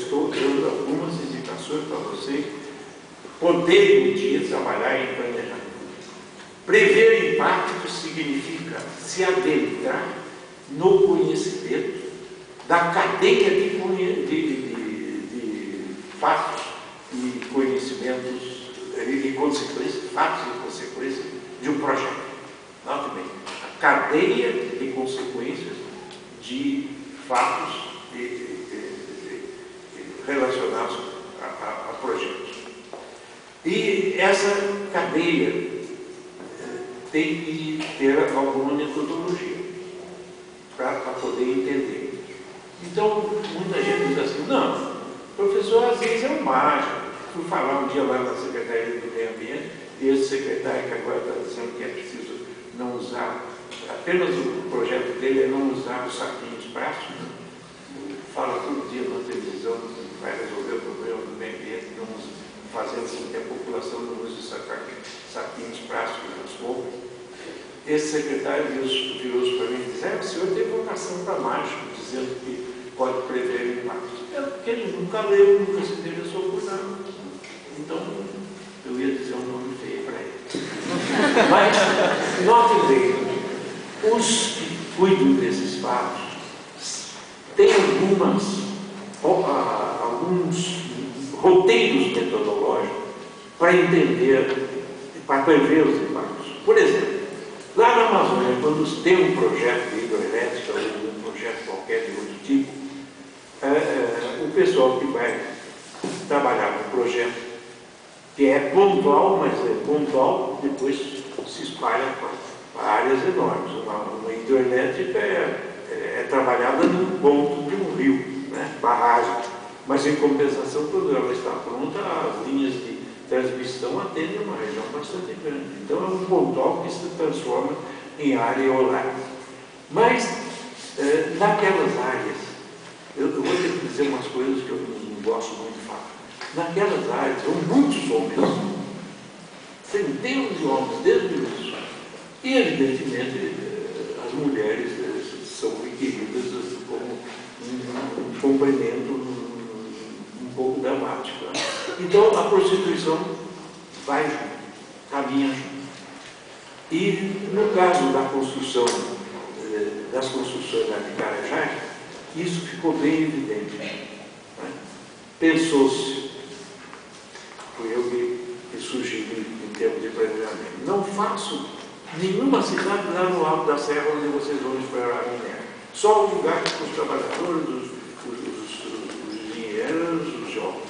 estou dando algumas indicações para vocês poderem um dia trabalhar em planejamento. Prever impacto significa se adentrar no conhecimento da cadeia de fatos e conhecimentos e consequências, fatos e consequências de um projeto. Note bem, a cadeia de consequências de fatos relacionados a projetos. E essa cadeia tem que ter alguma metodologia para poder entender. Então, muita gente diz assim, não, professor, às vezes é um mágico. Fui falar um dia lá na Secretaria do Meio Ambiente, e esse secretário que agora está dizendo que é preciso não usar, apenas o projeto dele é não usar os saquinhos plásticos. Fala todo dia na televisão que vai resolver o problema do meio ambiente, não usa, fazendo com que a população não use saquinhos plásticos nas roupas. Esse secretário virou-se para mim e disse, o senhor tem vocação para mágico, dizendo que pode prever impactos. Porque ele nunca leu, nunca se interessou por nada. Então, eu ia dizer um nome feio para ele. Mas, notem bem, os que cuidam desses fatos têm alguns roteiros metodológicos para entender, para prever os impactos. Por exemplo, lá na Amazônia, quando tem um projeto de hidroelétrica ou um projeto qualquer de outro tipo, o pessoal que vai trabalhar no projeto, que é pontual, mas é pontual, depois se espalha para áreas enormes. Uma hidroelétrica é trabalhada no ponto de um rio, né? Barragem. Mas, em compensação, quando ela está pronta, as linhas de transmissão atendem uma região bastante grande. Então, é um pontual que se transforma em área eolar. Mas, naquelas áreas, eu vou ter que dizer umas coisas que eu não gosto muito de falar. Naquelas áreas, são muitos homens, centenas de homens, desde o início. E, evidentemente, as mulheres são requeridas como um complemento um pouco dramático. Né? Então, a prostituição vai junto, caminha junto. E, no caso da construção, das construções da Carajás, isso ficou bem evidente. Né? Pensou-se, fui eu que sugeri em termos de planejamento, não faço nenhuma cidade lá no alto da serra onde vocês vão explorar minério. Só o lugar para os trabalhadores, os engenheiros, os jovens.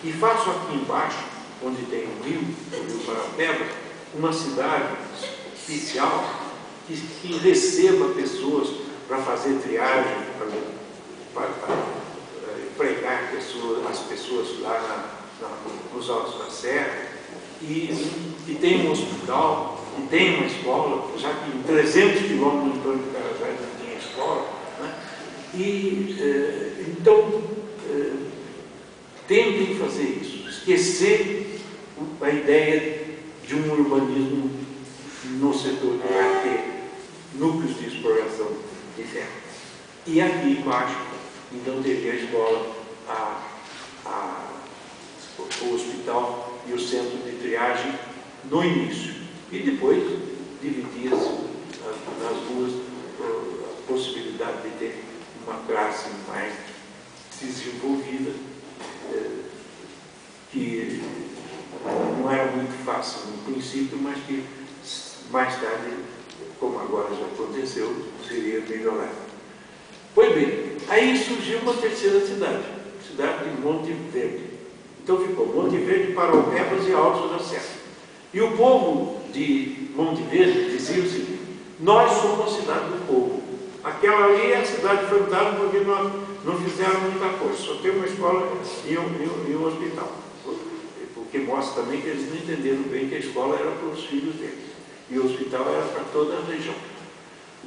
E faço aqui embaixo, onde tem um rio, o Rio Parapeba, uma cidade especial que receba pessoas para fazer triagem, para empregar as pessoas lá nos altos da serra, e tem um hospital, e tem uma escola, já que em 300 quilômetros em torno de Carajás não tinha escola. Né? Então, tentem fazer isso, esquecer a ideia de um urbanismo no setor que vai ter núcleos de exploração de ferro. E aqui embaixo, então, teria a escola, o hospital e o centro de triagem no início. E depois dividia-se nas ruas a possibilidade de ter uma classe mais desenvolvida, que não era muito fácil no princípio, mas que mais tarde, como agora já aconteceu, seria melhorado. Pois bem, aí surgiu uma terceira cidade, a cidade de Monte Verde. Então ficou Monte Verde, Paraupebas e Altos da Serra. E o povo de Monte Verde dizia o seguinte: nós somos a cidade do povo. Aquela ali é a cidade fantasma porque nós não fizeram muita coisa, só tem uma escola e um hospital. O que mostra também que eles não entenderam bem que a escola era para os filhos deles e o hospital era para toda a região.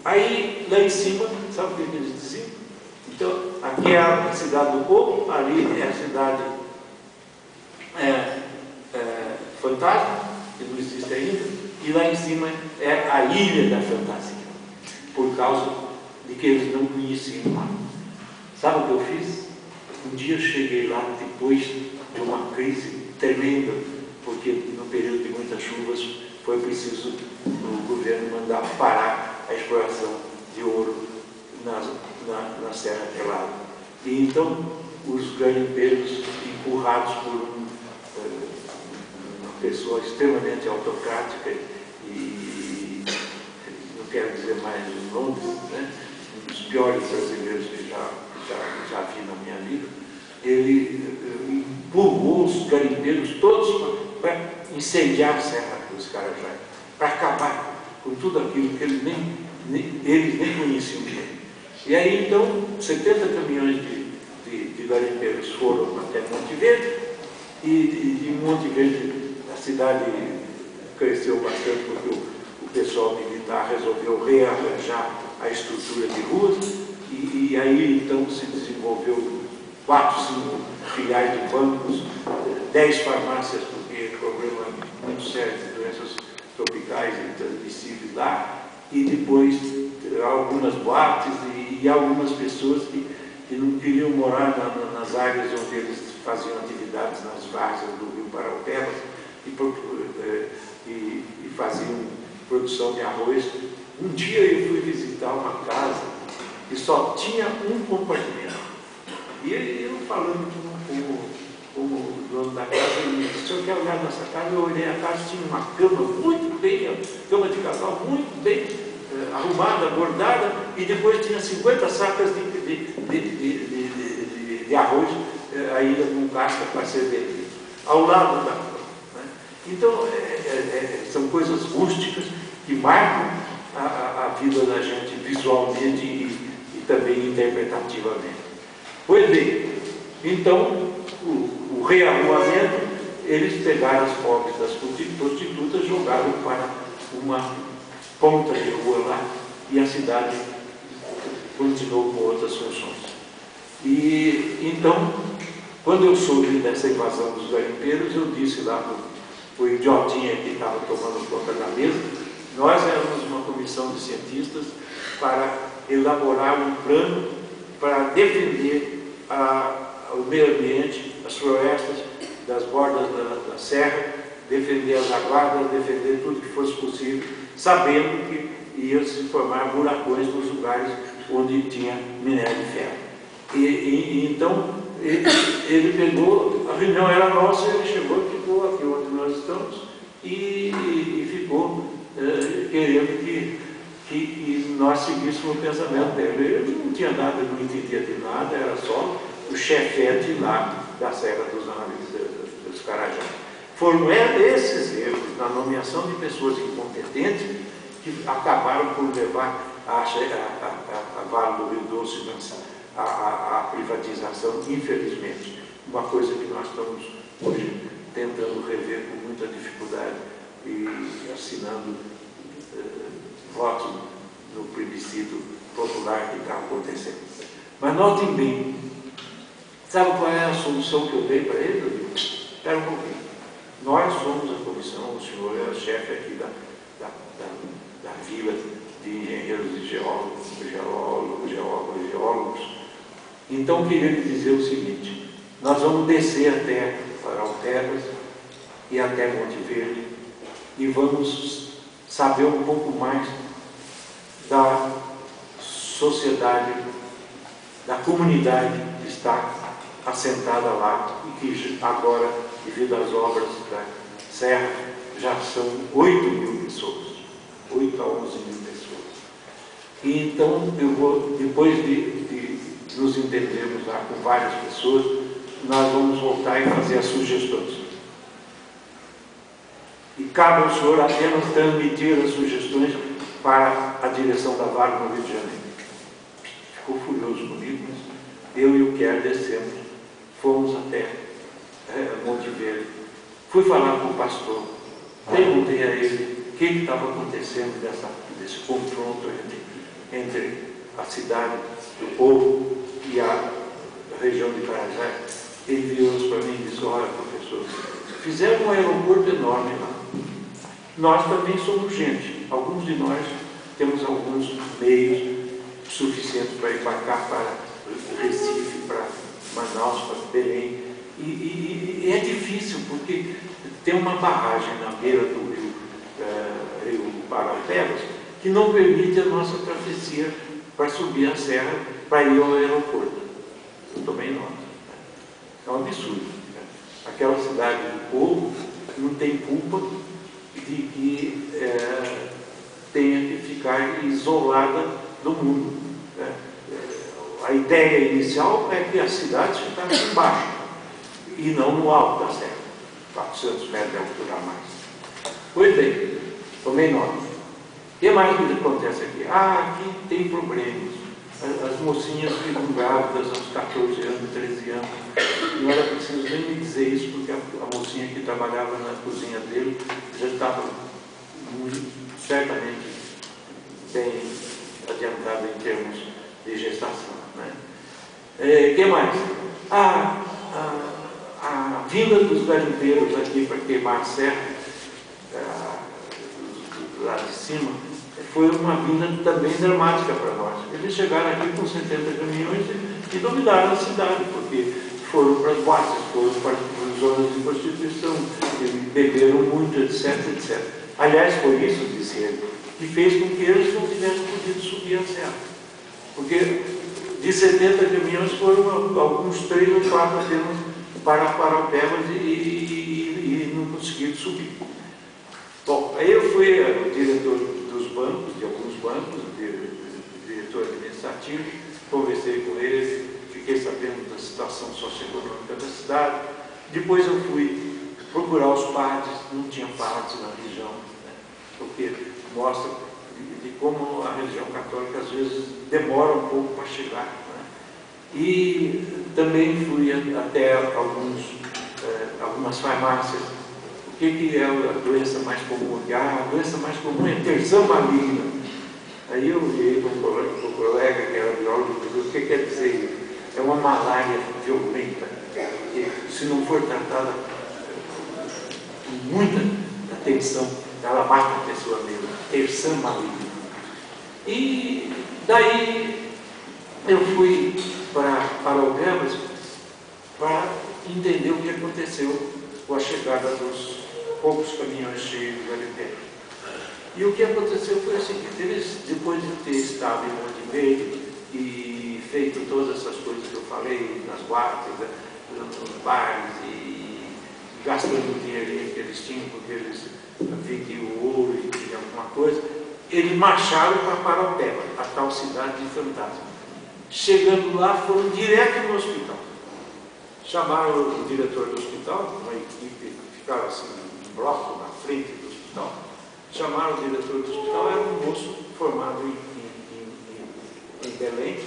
Aí, lá em cima, sabe o que eles diziam? Então, aqui é a cidade do povo, ali é a cidade fantasma, que não existe ainda, e lá em cima é a ilha da fantasia, por causa de que eles não conheciam lá. Sabe o que eu fiz? Um dia cheguei lá depois de uma crise tremenda, porque no período de muitas chuvas foi preciso o governo mandar parar a exploração de ouro na Serra Pelada. E então os garimpeiros, empurrados por uma pessoa extremamente autocrática e não quero dizer mais os nomes, né? Um dos piores brasileiros que já vi na minha vida, ele empurrou os garimpeiros todos para incendiar a Serra dos Carajás, para acabar com tudo aquilo que eles nem conheciam bem. E aí, então, 70 caminhões de garimpeiros foram até Monte Verde, e de Monte Verde a cidade cresceu bastante, porque o pessoal militar resolveu rearranjar a estrutura de ruas, e aí, então, se desenvolveu 4, 5 filiais de bancos, 10 farmácias, porque problema muito sério de doenças tropicais e transmissíveis lá, e depois algumas boates e algumas pessoas que não queriam morar nas áreas onde eles faziam atividades nas várzeas do rio Paraupebas e faziam produção de arroz. Um dia eu fui visitar uma casa que só tinha um compartimento. E eu falando com o dono da casa, ele disse: "Se eu quero olhar nessa casa", eu olhei a casa, tinha uma cama muito bem, cama de casal muito bem arrumada, bordada, e depois tinha 50 sacas de arroz ainda com casca para ser vendido, ao lado da cama. Né? Então, são coisas rústicas que marcam a vida da gente visualmente e também interpretativamente. Pois bem, então, o rearrumamento, eles pegaram as pobres das prostitutas e jogaram para uma ponta de rua lá, e a cidade continuou com outras funções. E então, quando eu soube dessa invasão dos garimpeiros, eu disse lá para o idiotinha que estava tomando conta da mesa, nós éramos uma comissão de cientistas para elaborar um plano para defender o meio ambiente, as florestas das bordas da serra, defender as aguadas, defender tudo que fosse possível, sabendo que ia se formar buracões nos lugares onde tinha minério de ferro. Então, ele pegou, a reunião era nossa, ele chegou e ficou aqui onde nós estamos e ficou querendo que nós seguíssemos o pensamento dele. Ele não tinha nada, não entendia de nada, era só o chefete lá da Serra dos Carajás. Foram esses erros na nomeação de pessoas incompetentes que acabaram por levar a Vale do Rio Doce a privatização, infelizmente. Uma coisa que nós estamos hoje tentando rever com muita dificuldade e assinando votos no plebiscito popular que está acontecendo. Mas notem bem, sabe qual é a solução que eu dei para ele? Eu digo: espera um pouquinho. Nós somos a comissão, o senhor é o chefe aqui da vila de engenheiros e geólogos. Então, queria lhe dizer o seguinte: nós vamos descer até Paraupebas e até Monte Verde e vamos saber um pouco mais da sociedade, da comunidade que está assentada lá e que agora, devido às obras da Serra, já são 8.000 pessoas, 8 a 11.000 pessoas. E então, eu vou, depois de nos entendermos lá com várias pessoas, nós vamos voltar e fazer as sugestões. E cabe ao senhor apenas transmitir as sugestões para a direção da Vale no Rio de Janeiro. Ficou furioso comigo, mas eu e o Kerr descemos, fomos até Monte Verde. Fui falar com o pastor, perguntei a ele o que estava acontecendo desse confronto entre a cidade, o povo e a região de Carajás. Ele virou para mim e disse: olha, professor, fizeram um aeroporto enorme lá. Nós também somos gente. Alguns de nós temos alguns meios suficientes para embarcar para Recife, para mandar Manaus para Belém. E é difícil, porque tem uma barragem na beira do rio Paraupebas que não permite a nossa travessia para subir a serra para ir ao aeroporto. Eu tomei nota. É um absurdo. Aquela cidade do povo não tem culpa de que tenha que ficar isolada do mundo. A ideia inicial é que as cidades ficassem embaixo e não no alto da serra, 400 metros de altura a mais. Pois bem, tomei nota. O que mais que acontece aqui? Aqui tem problemas. As mocinhas ficam grávidas aos 14 anos, 13 anos. Não era preciso nem me dizer isso, porque a mocinha que trabalhava na cozinha dele já estava certamente bem adiantada em termos de gestação. O que mais? A vinda dos garimpeiros aqui para queimar a serra, lá de cima, foi uma vinda também dramática para nós. Eles chegaram aqui com 70 caminhões e dominaram a cidade, porque foram para as boates, foram para as zonas de prostituição, beberam muito, etc, etc. Aliás, foi isso, disse ele, que fez com que eles não tivessem podido subir a serra. Porque de 70 caminhões foram alguns 3 ou 4 apenas para Paraupebas e não conseguiram subir. Bom, aí eu fui o diretor dos bancos, de alguns bancos, diretor administrativo, conversei com eles, fiquei sabendo da situação socioeconômica da cidade. Depois eu fui procurar os padres, não tinha padres na região, porque mostra de como a religião católica às vezes demora um pouco para chegar. E também fui até algumas farmácias. O que é a doença mais comum? A doença mais comum é terção maligna. Aí eu vi para um colega que era biólogo e disse: o que quer dizer isso? É uma malária violenta, que se não for tratada com muita atenção, ela mata a pessoa mesmo. Terção maligna. E daí eu fui para Paraupebas para entender o que aconteceu com a chegada dos poucos caminhões cheios de garimpeiros. E o que aconteceu foi o seguinte: eles, depois de ter estado em Monte Verde e feito todas essas coisas que eu falei, nas boates, nos bares, e gastando o dinheirinho que eles tinham, porque eles vendiam ouro e tinham alguma coisa, eles marcharam para Paraupebas, a tal cidade de fantasma. Chegando lá, foram direto no hospital. Chamaram o diretor do hospital, uma equipe, ficaram assim, em bloco na frente do hospital. Chamaram o diretor do hospital, era um moço formado em Belém,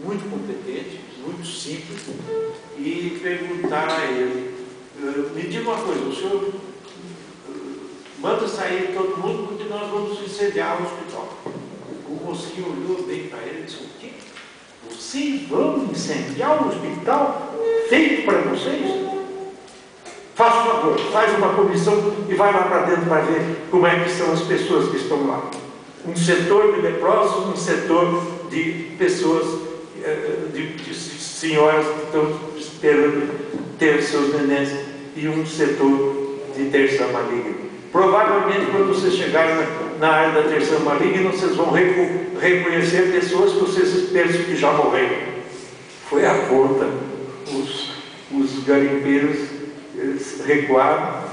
muito competente, muito simples, e perguntaram a ele: me diga uma coisa, o senhor manda sair todo mundo porque nós vamos incendiar o hospital. O mocinho olhou bem para ele e disse: o quê? Vocês vão incendiar o hospital feito para vocês? Faça um favor, faz uma comissão e vai lá para dentro para ver como é que são as pessoas que estão lá. Um setor de leprosos, um setor de pessoas, de senhoras que estão esperando ter seus nenéns, e um setor de terção maligna. Provavelmente, quando vocês chegarem na área da terção maligna, vocês vão reconhecer pessoas que vocês pensam que já morreram. Foi a conta. Os garimpeiros recuaram,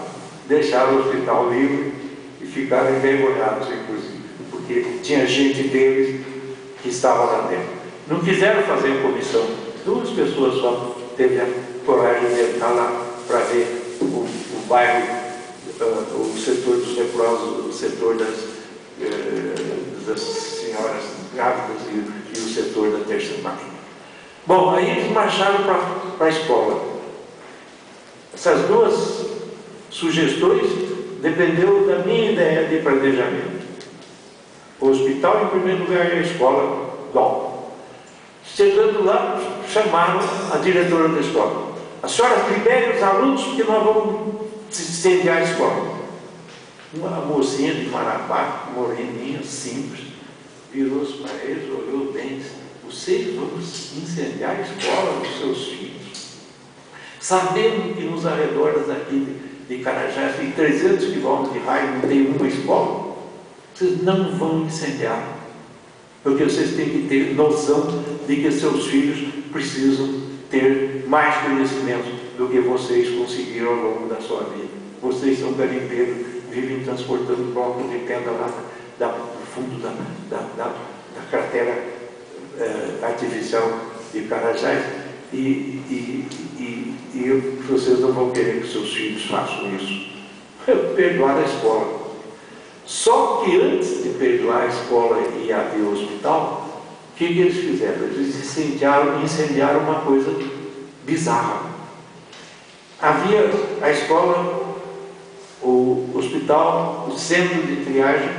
deixaram o hospital livre e ficaram envergonhados, inclusive, porque tinha gente deles que estava lá dentro. Não quiseram fazer comissão. 2 pessoas só teve a coragem de entrar lá para ver o bairro, o setor dos leprosos, o setor das senhoras grávidas e o setor da terceira máquina. Bom, aí eles marcharam para a escola. Essas 2 sugestões dependeu da minha ideia de planejamento. O hospital, em primeiro lugar, e a escola logo. Chegando lá, chamaram a diretora da escola: a senhora libere os alunos porque nós vamos incendiar a escola. Uma mocinha de Marabá, moreninha, simples, virou-se para eles, olhou bem: vocês vão incendiar a escola dos seus filhos, sabendo que nos arredores aqui de Carajás, em 300 quilômetros de raio, não tem uma escola. Vocês não vão incendiar, porque vocês têm que ter noção de que seus filhos precisam ter mais conhecimento do que vocês conseguiram ao longo da sua vida. Vocês são garimpeiros, vivem transportando blocos de pedra lá do fundo da cratera artificial de Carajás, e vocês não vão querer que seus filhos façam isso. Perdoar a escola. Só que antes de perdoar a escola e abrir o hospital, o que eles fizeram? Eles incendiaram uma coisa bizarra. Havia a escola, o hospital, o centro de triagem,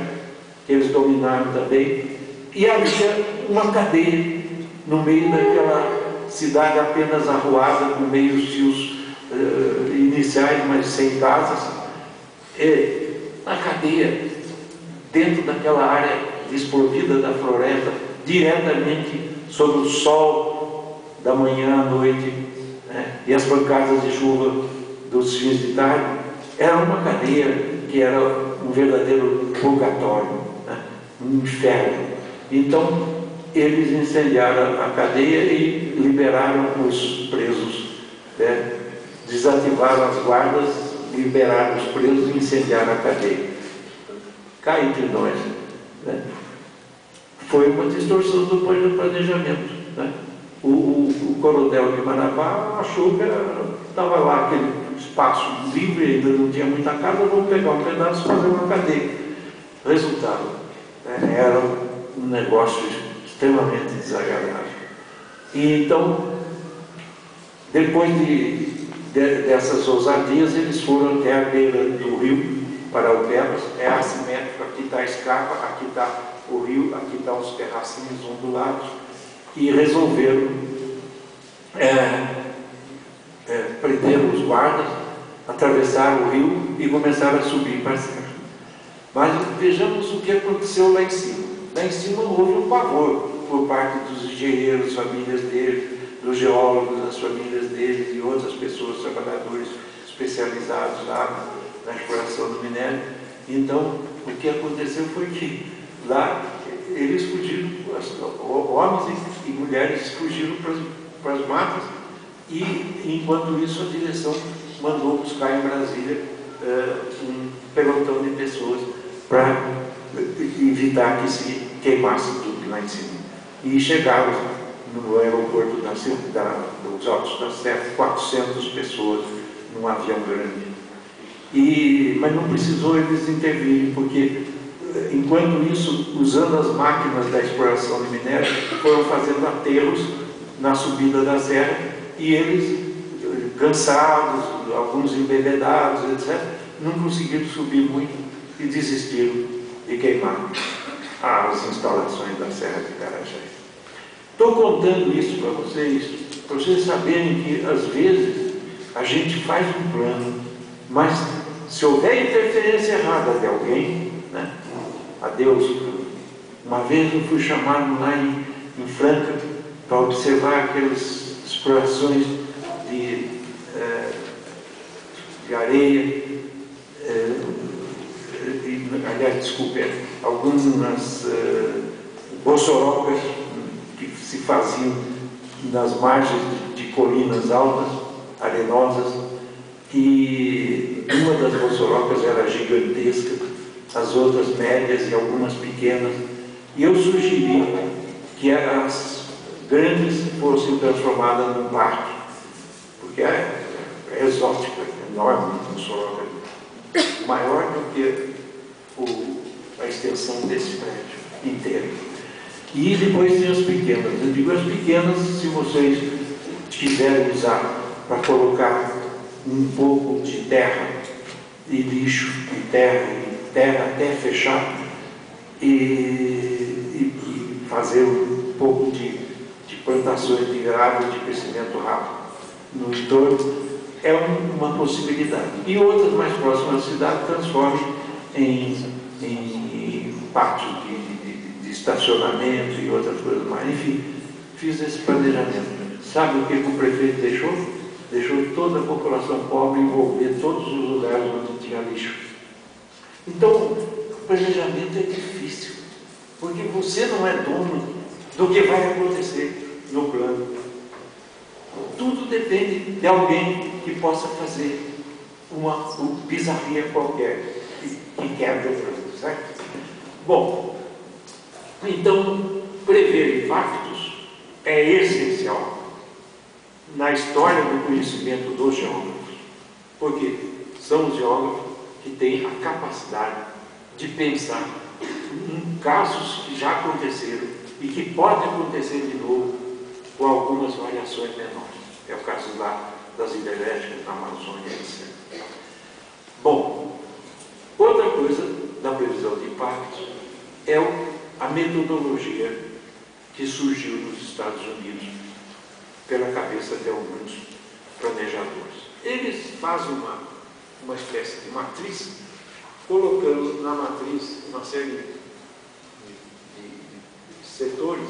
que eles dominaram também, e havia uma cadeia no meio daquela cidade apenas arruada, com meios fios iniciais, mas sem casas. A cadeia, dentro daquela área desprovida da floresta, diretamente sob o sol da manhã à noite, né, e as pancadas de chuva dos fins de tarde, era uma cadeia que era um verdadeiro purgatório, né, um inferno. Então, eles incendiaram a cadeia e liberaram os presos, né, desativaram as guardas, liberaram os presos e incendiaram a cadeia. Cá entre nós, né? Foi uma distorção do planejamento, né? O coronel de Marabá achou que estava lá aquele espaço livre, ainda não tinha muita casa, vamos pegar um pedaço e fazer uma cadeia. Resultado, né? Era um negócio extremamente desagradável. E então, depois dessas ousadias, eles foram até a beira do rio Paraupebas, é assimétrico, aqui está a escava, aqui está o rio, aqui estão os terracinhos ondulados, e resolveram prender os guardas, atravessar o rio e começaram a subir para a serra. Mas vejamos o que aconteceu lá em cima. Lá em cima houve um pavor por parte dos engenheiros, famílias deles, dos geólogos, as famílias deles e outras pessoas, trabalhadores especializados lá na exploração do minério. Então, o que aconteceu foi que lá eles fugiram, homens e mulheres fugiram para as matas, e enquanto isso a direção mandou buscar em Brasília um pelotão de pessoas para evitar que se queimasse tudo lá em cima. E chegaram no aeroporto dos Altos da Serra 400 pessoas num avião grande. Mas não precisou eles intervirem, porque enquanto isso, usando as máquinas da exploração de minério, foram fazendo aterros na subida da serra, e eles, cansados, alguns embebedados, etc., não conseguiram subir muito e desistiram de queimar as instalações da Serra de Carajás. Estou contando isso para vocês saberem que, às vezes, a gente faz um plano, mas se houver interferência errada de alguém, né? Adeus. Uma vez eu fui chamado lá em Franca para observar aquelas explorações de areia, aliás, desculpe, algumas bossorocas que se faziam nas margens de colinas altas, arenosas, e uma das bossorocas era gigantesca, as outras médias e algumas pequenas, e eu sugeri que as grandes fossem transformadas num parque, porque é exótica, é enorme, uma bossoroca maior do que a extensão desse prédio inteiro. E depois tem as pequenas. Eu digo as pequenas, se vocês quiserem usar para colocar um pouco de terra e lixo, e terra até fechar, e fazer um pouco de plantações de árvores de crescimento rápido no entorno, é uma possibilidade. E outras mais próximas à cidade transformem em pátios de estacionamento e outras coisas mais. Enfim, fiz esse planejamento. Sabe o que o prefeito deixou? Deixou toda a população pobre envolver todos os lugares onde tinha lixo. Então, o planejamento é difícil, porque você não é dono do que vai acontecer no plano. Tudo depende de alguém que possa fazer uma bizarria qualquer que quebre o plano, certo? Bom, então, prever impactos é essencial na história do conhecimento dos geógrafos, porque são os geógrafos que têm a capacidade de pensar em casos que já aconteceram e que podem acontecer de novo com algumas variações menores. É o caso das hidrelétricas na Amazônia, etc. Bom, outra coisa da previsão de impactos é a metodologia que surgiu nos Estados Unidos pela cabeça de alguns planejadores. Eles fazem uma espécie de matriz, colocando na matriz uma série de setores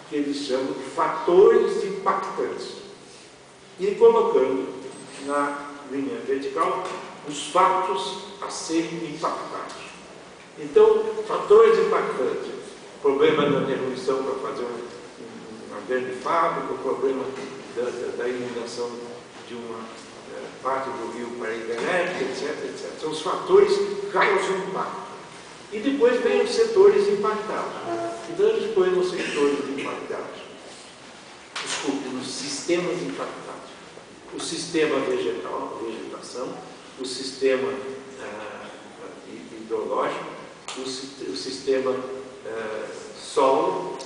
que eles chamam de fatores impactantes e colocando na linha vertical os fatos a serem impactados. Então, fatores impactantes, problema da demolição para fazer uma grande fábrica, o problema da iluminação de uma parte do rio para a hidrelétrica, etc, etc. São os fatores que causam impacto. E depois vem os setores impactados. Então eles põem nos setores impactados. Desculpe, nos sistemas impactados. O sistema vegetal, vegetação, o sistema hidrológico, o sistema solo,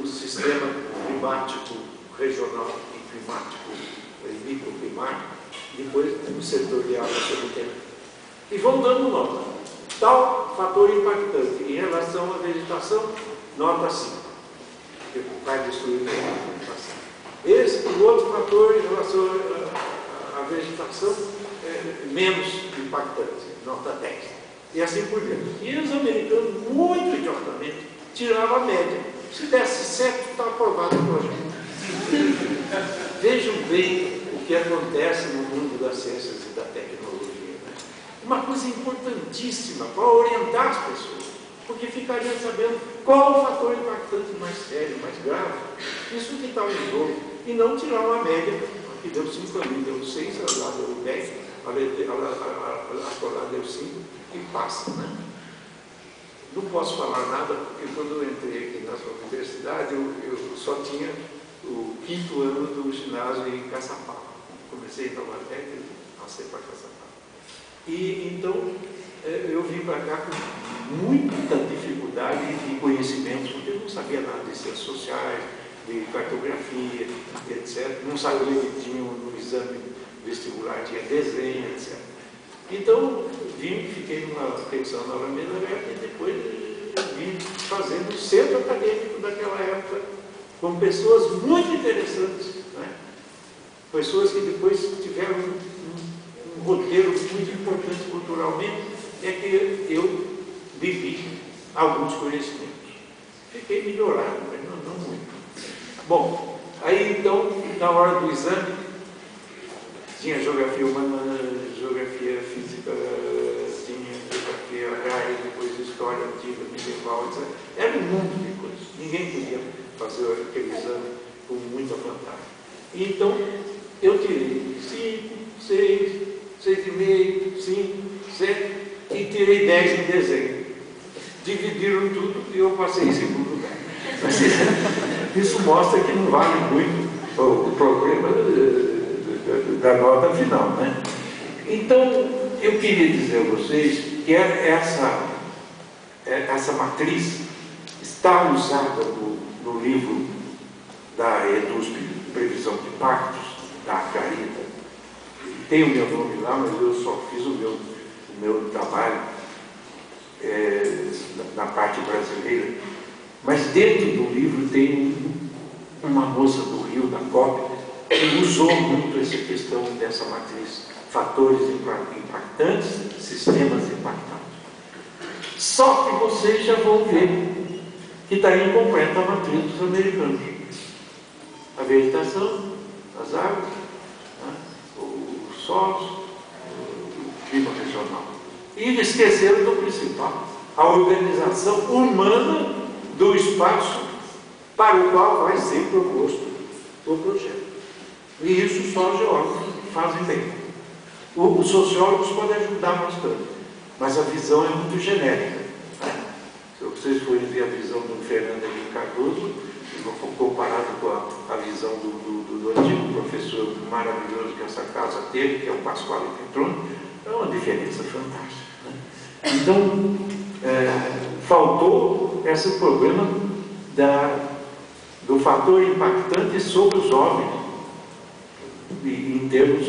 o sistema climático regional e climático e microclimático, depois o setor de água subterrânea. E vão dando nota. Tal fator impactante em relação à vegetação, nota 5, que vai destruir a vegetação. Esse, o outro fator em relação à vegetação, menos impactante, nota 10. E assim por diante. E os americanos, muito idiotamente, tiraram a média. Se desse certo, está aprovado o projeto. Vejam bem o que acontece no mundo das ciências e da tecnologia. Né? Uma coisa importantíssima para orientar as pessoas, porque ficariam sabendo qual o fator impactante mais sério, mais grave. Isso que está em jogo. E não tirar uma média, que deu 5 ali, deu 6, lá deu 10, a escolar deu 5 e passa. Né? Não posso falar nada, porque quando eu entrei aqui na sua universidade, eu só tinha o 5º ano do ginásio em Caçapava. Comecei em Taubaté e passei para Caçapava. E então eu vim para cá com muita dificuldade de conhecimentos, porque eu não sabia nada de ciências sociais, de cartografia, etc. Não sabia que tinha no exame vestibular, tinha desenho, etc. Então, fiquei numa pensão na Alameda e depois vim fazendo o centro acadêmico daquela época, com pessoas muito interessantes, né? Pessoas que depois tiveram um roteiro muito importante culturalmente, é que eu vivi alguns conhecimentos. Fiquei melhorado, mas não muito. Bom, aí então, na hora do exame, tinha geografia humana, geografia física, tinha geografia agrária, depois história antiga, medieval, etc. Era um mundo de coisas. Ninguém podia fazer aquele exame com muita vantagem. Então, eu tirei 5, 6, 6,5, 5, 7 e tirei 10 em desenho. Dividiram tudo e eu passei em segundo lugar. Mas isso mostra que não vale muito o problema da nota final, né? Então, eu queria dizer a vocês que essa matriz está usada no livro da EDUSP, Previsão de Impactos, da Argarita. Tem o meu nome lá, mas eu só fiz o meu trabalho na parte brasileira. Mas dentro do livro tem uma moça do Rio, da COP, que usou muito essa questão dessa matriz, fatores impactantes, sistemas impactados. Só que vocês já vão ver que está incompleta a matriz dos americanos. vegetação, as águas, né, os solos, o clima regional. E esqueceram do principal, a organização humana do espaço para o qual vai ser proposto o projeto. E isso só os geólogos fazem bem. Os sociólogos podem ajudar bastante, mas a visão é muito genérica. Né? Se vocês forem ver a visão do Fernando Henrique Cardoso, comparado com a visão do antigo professor maravilhoso que essa casa teve, que é o Pasquale Petroni, é uma diferença fantástica. Né? Então, faltou esse problema do fator impactante sobre os homens, em termos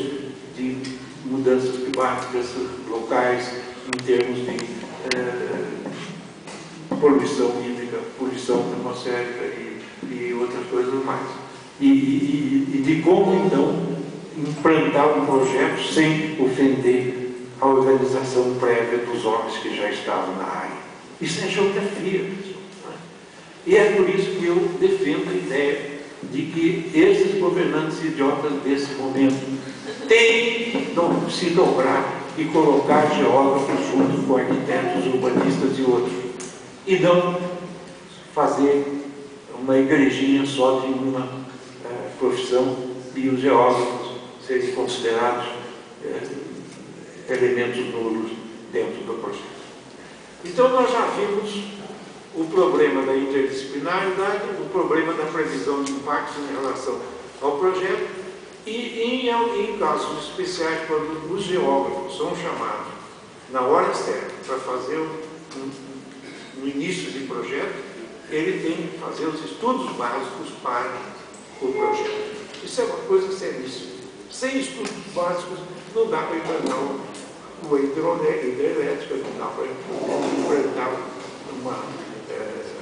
de mudanças climáticas locais, em termos de poluição hídrica, poluição atmosférica e outras coisas mais. E de como, então, implantar um projeto sem ofender a organização prévia dos homens que já estavam na área. Isso é geografia, pessoal. Né? E é por isso que eu defendo a ideia de que esses governantes idiotas desse momento têm que se dobrar e colocar geógrafos junto com arquitetos, urbanistas e outros. E não fazer uma igrejinha só de uma profissão e os geógrafos serem considerados elementos nulos dentro do projeto. Então, nós já vimos o problema da interdisciplinaridade, o problema da previsão de impactos em relação ao projeto e, em casos especiais, quando os geógrafos são chamados na hora certa para fazer no início de projeto, ele tem que fazer os estudos básicos para o projeto. Isso é uma coisa seríssima. Sem estudos básicos, não dá para implantar uma hidrelétrica, não dá para implantar uma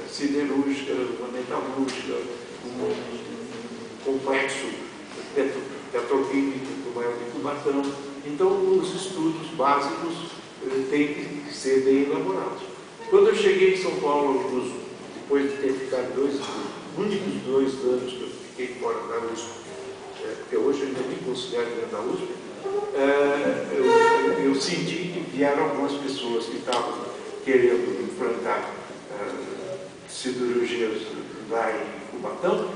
siderúrgica, uma metalúrgica, um complexo petroquímico, como é o de Cubatão. Então, os estudos básicos têm que ser bem elaborados. Quando eu cheguei em São Paulo, depois de ter ficado únicos 2 anos que eu fiquei fora da USP, porque hoje eu ainda me considero dentro da USP, eu senti que vieram algumas pessoas que estavam querendo implantar siderurgias lá em Cubatão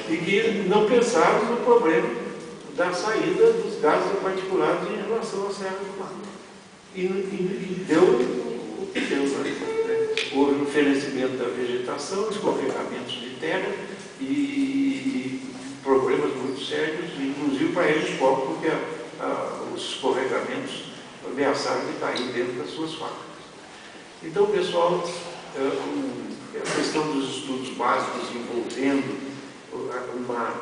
e que não pensaram no problema da saída dos gases particulados em relação à Serra do Mar. E deu o que deu, né? Houve oferecimento da vegetação, escorregamentos de terra e problemas muito sérios, inclusive para eles próprios, porque os escorregamentos ameaçaram de cair dentro das suas fábricas. Então, pessoal, a questão dos estudos básicos envolvendo uma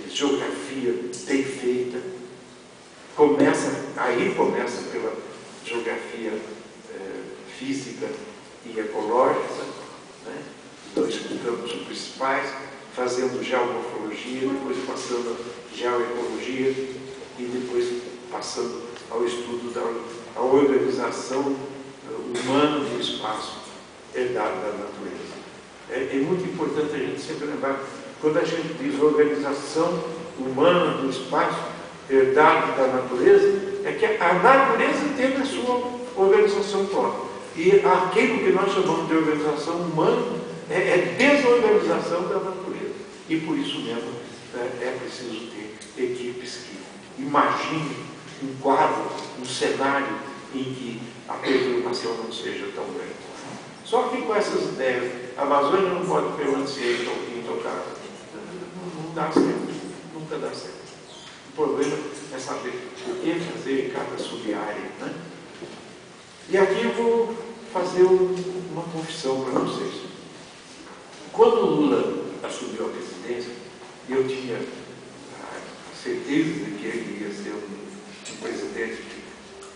geografia bem feita, começa pela geografia física e ecológica, né? 2 campos principais, fazendo geomorfologia, depois passando a geoecologia e depois passando ao estudo da organização humana do espaço herdado da natureza. É muito importante a gente sempre lembrar, quando a gente diz organização humana do espaço herdado da natureza, é que a natureza teve a sua organização própria. E aquilo que nós chamamos de organização humana é desorganização da natureza. E por isso mesmo é preciso ter equipes que imaginem um quadro, um cenário em que a perturbação não seja tão grande. Só que com essas ideias, a Amazônia não pode permanecer intocada. Não dá certo, nunca dá certo. O problema é saber o que fazer em cada sub-área, né? E aqui eu vou fazer uma confissão para vocês. Quando o Lula assumiu a presidência, eu tinha a certeza de que ele ia ser um presidente que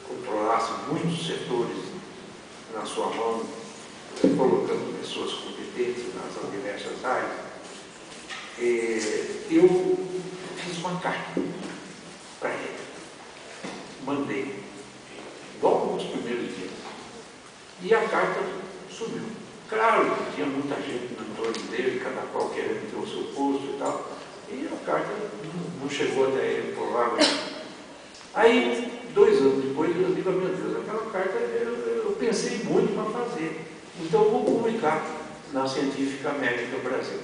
controlasse muitos setores na sua mão, colocando pessoas competentes nas diversas áreas. Eu fiz uma carta para ele, mandei, logo nos primeiros dias, e a carta sumiu. Claro que tinha muita gente no entorno dele, cada qual querendo ter o seu posto e tal, e a carta não chegou até ele, provavelmente. Aí, 2 anos depois, eu digo, meu Deus, aquela carta eu pensei muito para fazer. Então, eu vou publicar na Científica América Brasil.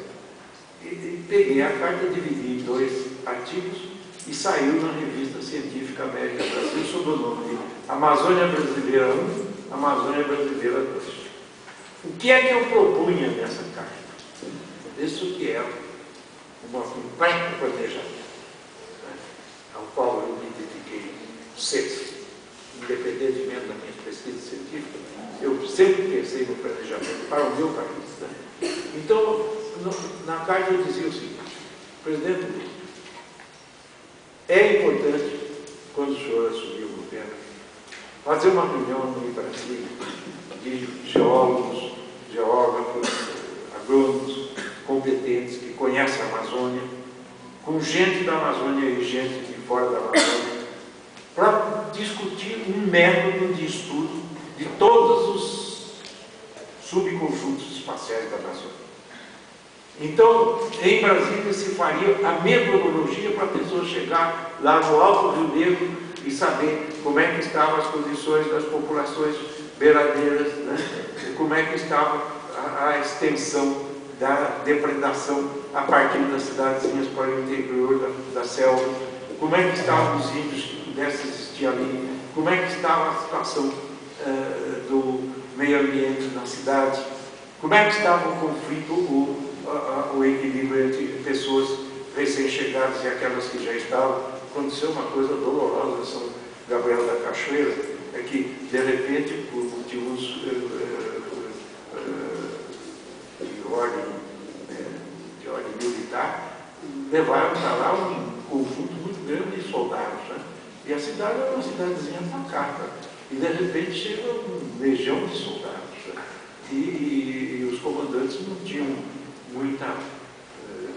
E peguei a carta, dividi em 2 artigos e saiu na revista Científica América Brasil sob o nome de Amazônia Brasileira 1, Amazônia Brasileira 2. O que é que eu propunha nessa carta? Isso que é um pré-planejamento, né, ao qual eu me dediquei sempre, independentemente da minha pesquisa científica, eu sempre pensei no planejamento para o meu país. Né? Então, na carta eu dizia o seguinte: presidente Lula, é importante, quando o senhor assumiu o governo, fazer uma reunião no Brasil de geólogos, geógrafos, agrônomos competentes que conhecem a Amazônia, com gente da Amazônia e gente de fora da Amazônia, para discutir um método de estudo de todos os subconjuntos espaciais da Amazônia. Então, em Brasília se faria a metodologia para a pessoa chegar lá no Alto Rio Negro e saber como é que estavam as condições das populações beiradeiras, né? Como é que estava a extensão da depredação a partir das cidadezinhas para o interior da selva, como é que estavam os índios que pudessem existir ali, como é que estava a situação do meio ambiente na cidade, como é que estava o conflito, o equilíbrio entre pessoas recém-chegadas e aquelas que já estavam. Aconteceu uma coisa dolorosa em São Gabriel da Cachoeira, é que, de repente, por motivos de ordem militar, levaram para lá um conjunto muito grande de soldados. Né? E a cidade era uma cidadezinha pacata. E, de repente, chega uma legião de soldados. Né? E os comandantes não tinham muita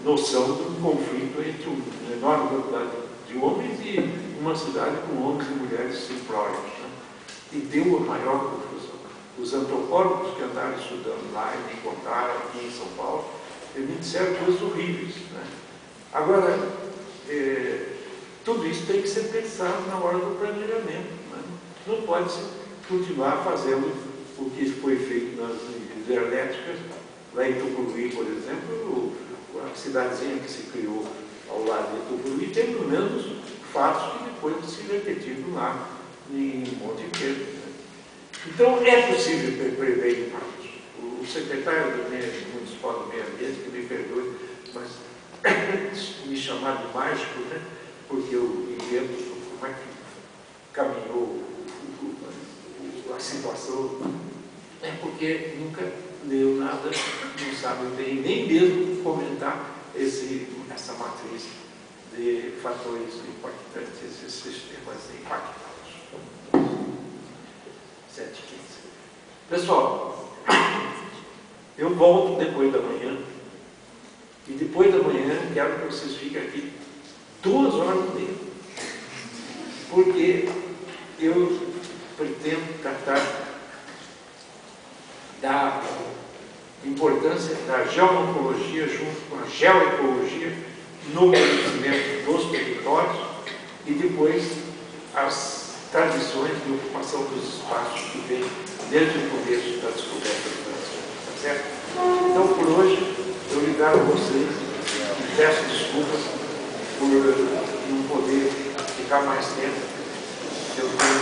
noção do conflito entre uma enorme quantidade de homens e uma cidade com homens e mulheres simplórios. Né? E deu a maior confusão. Os antropólogos que andaram estudando lá e me contaram aqui em São Paulo, eles me disseram coisas horríveis. Né? Agora, tudo isso tem que ser pensado na hora do planejamento. Né? Não pode continuar fazendo o que foi feito nas hidrelétricas. Lá em Tucuruí, por exemplo, a cidadezinha que se criou ao lado de Tucuruí tem pelo menos fatos que depois se repetiram lá em Monte Verde. Né? Então, é possível prever impactos. O secretário do Municipal do Meio Ambiente, que me perdoe, mas me chamar de mágico, né? Porque eu invento como é que caminhou a situação, é porque nunca leu nada, não sabe bem, nem mesmo comentar essa matriz de fatores impactantes, esses sistemas impactados. 7h15. Pessoal, eu volto depois da manhã, e depois da manhã quero que vocês fiquem aqui 2h30, porque eu pretendo tratar da importância da geomorfologia junto com a geoecologia no conhecimento dos territórios e depois as tradições de ocupação dos espaços que vem desde o começo da descoberta do Brasil. Tá certo? Então, por hoje, eu ligar a vocês e peço desculpas por não poder ficar mais tempo. Eu tenho